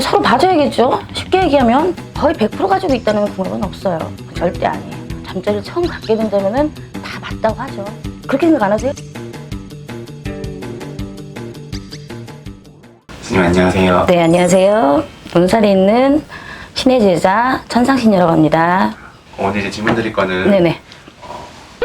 서로 봐줘야겠죠. 쉽게 얘기하면 거의 100% 가지고 있다는 궁합은 없어요. 절대 아니에요. 잠자리를 처음 갖게 된다면은 다 맞다고 하죠. 그렇게 생각 안 하세요? 스님 안녕하세요. 네, 안녕하세요. 논살에 있는 신의 제자 천상신이라고 합니다. 오늘 이제 질문 드릴 거는 네네.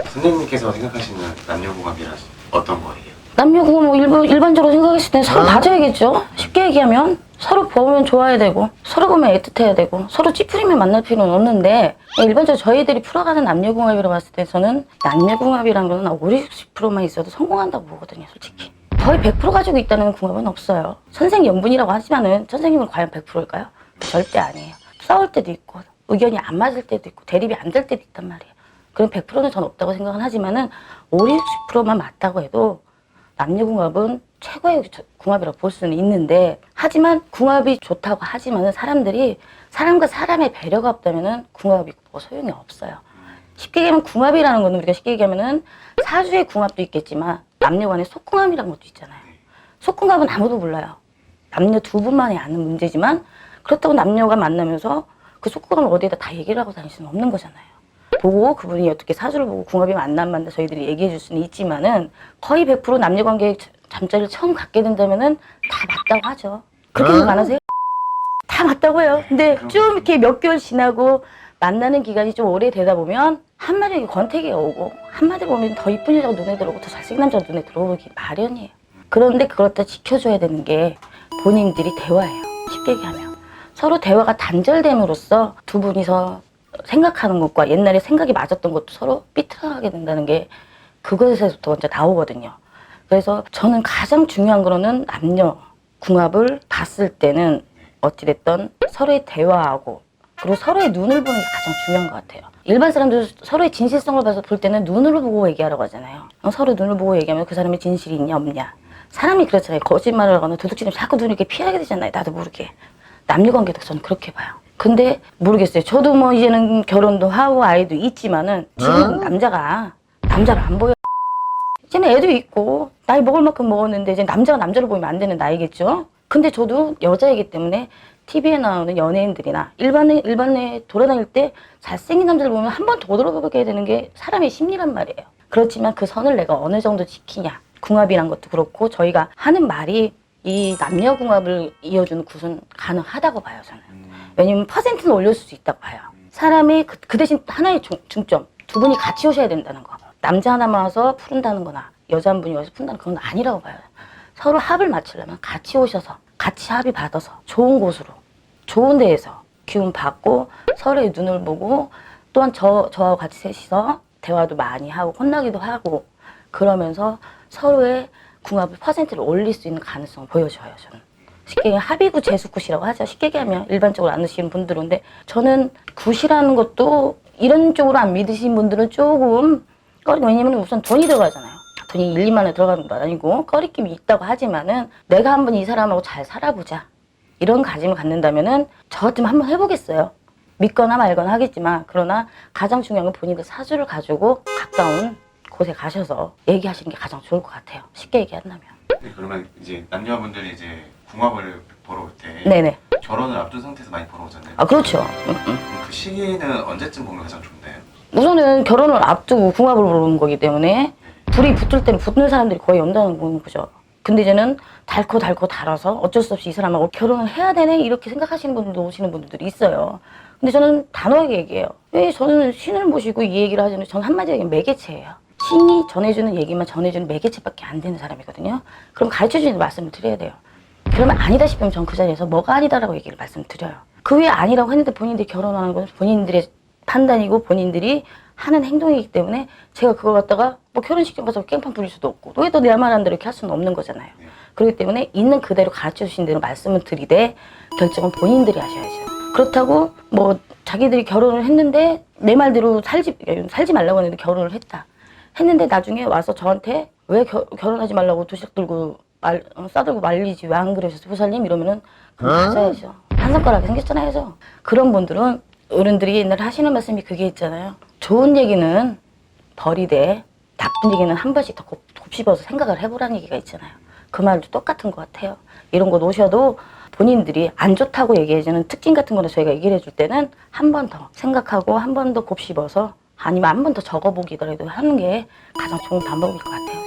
선생님께서 생각하시는 남녀궁합이란 어떤 거예요? 남녀궁합 뭐 일반적으로 생각했을 때 서로 봐줘야겠죠. 쉽게 얘기하면 서로 보면 좋아야 되고 서로 보면 애틋해야 되고 서로 찌푸리면 만날 필요는 없는데, 일반적으로 저희들이 풀어가는 남녀궁합이라고 봤을 때 저는 남녀궁합이라는 거는 50, 60%만 있어도 성공한다고 보거든요, 솔직히. 거의 100% 가지고 있다는 궁합은 없어요. 선생연분이라고 하지만은 선생님은 과연 100%일까요? 절대 아니에요. 싸울 때도 있고 의견이 안 맞을 때도 있고 대립이 안 될 때도 있단 말이에요. 그럼 100%는 전 없다고 생각은 하지만은 50, 60%만 맞다고 해도 남녀궁합은 최고의 궁합이라고 볼 수는 있는데, 하지만 궁합이 좋다고 하지만은 사람들이 사람과 사람의 배려가 없다면은 궁합이 뭐 소용이 없어요. 쉽게 얘기하면 궁합이라는 거는 우리가 쉽게 얘기하면은 사주의 궁합도 있겠지만 남녀 간의 속궁합이라는 것도 있잖아요. 속궁합은 아무도 몰라요. 남녀 두 분만이 아는 문제지만 그렇다고 남녀가 만나면서 그 속궁합을 어디에다 다 얘기를 하고 다닐 수는 없는 거잖아요. 보고 그분이 어떻게 사주를 보고 궁합이 맞나 안 맞나 저희들이 얘기해 줄 수는 있지만은 거의 100% 남녀 관계에 잠자리를 처음 갖게 된다면은 다 맞다고 하죠. 그렇게 생각 안 하세요? 다 맞다고 해요. 근데 좀 이렇게 몇 개월 지나고 만나는 기간이 좀 오래 되다 보면 한마디 권태기가 오고 한마디 보면 더 이쁜 여자가 눈에 들어오고 더 잘생긴 남자가 눈에 들어오기 마련이에요. 그런데 그걸 다 지켜줘야 되는 게 본인들이 대화예요. 쉽게 얘기하면 서로 대화가 단절됨으로써 두 분이서 생각하는 것과 옛날에 생각이 맞았던 것도 서로 삐뚤어가게 된다는 게 그것에서부터 먼저 나오거든요. 그래서 저는 가장 중요한 거는 남녀 궁합을 봤을 때는 어찌됐든 서로의 대화하고 그리고 서로의 눈을 보는 게 가장 중요한 것 같아요. 일반 사람들 서로의 진실성을 봐서 볼 때는 눈으로 보고 얘기하라고 하잖아요. 서로 눈을 보고 얘기하면 그 사람의 진실이 있냐 없냐. 사람이 그렇잖아요. 거짓말을 하거나 도둑질하면 자꾸 눈을 이렇게 피하게 되잖아요. 나도 모르게. 남녀관계도 저는 그렇게 봐요. 근데 모르겠어요. 저도 뭐 이제는 결혼도 하고 아이도 있지만은 지금 남자가 안 보여. 이제는 애도 있고 나이 먹을 만큼 먹었는데 이제 남자가 남자를 보면 안 되는 나이겠죠. 근데 저도 여자이기 때문에 TV에 나오는 연예인들이나 일반에 돌아다닐 때 잘생긴 남자를 보면 한 번 더 돌아보게 되는 게 사람의 심리란 말이에요. 그렇지만 그 선을 내가 어느 정도 지키냐. 궁합이란 것도 그렇고 저희가 하는 말이 이 남녀 궁합을 이어주는 굿은 가능하다고 봐요, 저는. 왜냐면 퍼센트는 올릴 수 있다고 봐요. 사람이 그 대신 하나의 중점, 두 분이 같이 오셔야 된다는 거. 남자 하나만 와서 푸른다는 거나 여자 한 분이 와서 푼다는 건 아니라고 봐요. 서로 합을 맞추려면 같이 오셔서 같이 합의 받아서 좋은 곳으로 좋은 데에서 기운 받고 서로의 눈을 보고 또한 저하고 같이 셋이서 대화도 많이 하고 혼나기도 하고 그러면서 서로의 궁합을 퍼센트를 올릴 수 있는 가능성을 보여줘요, 저는. 쉽게 얘기하면 합의구 재수굿이라고 하죠. 쉽게 얘기하면 일반적으로 안 드시는 분들은. 근데 저는 굿이라는 것도 이런 쪽으로 안 믿으신 분들은 조금 왜냐면 우선 돈이 들어가잖아요. 돈이 1, 2만 원 들어가는 건 아니고 꺼리낌이 있다고 하지만은 내가 한번 이 사람하고 잘 살아보자. 이런 가짐을 갖는다면은 저 같으면 한번 해보겠어요. 믿거나 말거나 하겠지만 그러나 가장 중요한 건 본인들 사주를 가지고 가까운 곳에 가셔서 얘기하시는 게 가장 좋을 것 같아요. 쉽게 얘기한다면. 네, 그러면 이제 남녀분들이 이제 궁합을 보러 올 때 네네. 결혼을 앞둔 상태에서 많이 보러 오잖아요. 아, 그렇죠. 그럼 그 시기는 언제쯤 보면 가장 좋나요? 우선은 결혼을 앞두고 궁합을 보는 거기 때문에 불이 붙을 때는 붙는 사람들이 거의 온다는 거죠. 근데 이제는 닳고 달아서 어쩔 수 없이 이 사람하고 결혼을 해야 되네 이렇게 생각하시는 분들도 오시는 분들이 있어요. 근데 저는 단호하게 얘기해요. 왜 저는 신을 모시고 이 얘기를 하자면 저는 한마디로 얘기하면 매개체예요. 신이 전해주는 얘기만 전해주는 매개체밖에 안 되는 사람이거든요. 그럼 가르쳐주는 말씀을 드려야 돼요. 그러면 아니다 싶으면 전 그 자리에서 뭐가 아니다라고 얘기를 말씀드려요. 그 외에 아니라고 했는데 본인들이 결혼하는 건 본인들의 판단이고 본인들이 하는 행동이기 때문에 제가 그걸 갖다가 뭐 결혼식 가서 깽판 부릴 수도 없고 왜 또 내 말 한 대로 이렇게 할 수는 없는 거잖아요. 그렇기 때문에 있는 그대로 가르쳐 주신 대로 말씀을 드리되 결정은 본인들이 하셔야죠. 그렇다고 뭐 자기들이 결혼을 했는데 내 말대로 살지 말라고 했는데 결혼을 했는데 나중에 와서 저한테 왜 결혼하지 말라고 도시락 들고 싸들고 말리지 왜 안 그러셨어 보살님 이러면은 그럼 맞아야죠. 한 손가락에 생겼잖아요. 그래서 그런 분들은 어른들이 옛날에 하시는 말씀이 그게 있잖아요. 좋은 얘기는 버리되 나쁜 얘기는 한 번씩 더 곱씹어서 생각을 해보라는 얘기가 있잖아요. 그 말도 똑같은 것 같아요. 이런 거 놓으셔도 본인들이 안 좋다고 얘기해주는 특징 같은 거를 저희가 얘기를 해줄 때는 한 번 더 생각하고 한 번 더 곱씹어서 아니면 한 번 더 적어보기더라도 하는 게 가장 좋은 방법일 것 같아요.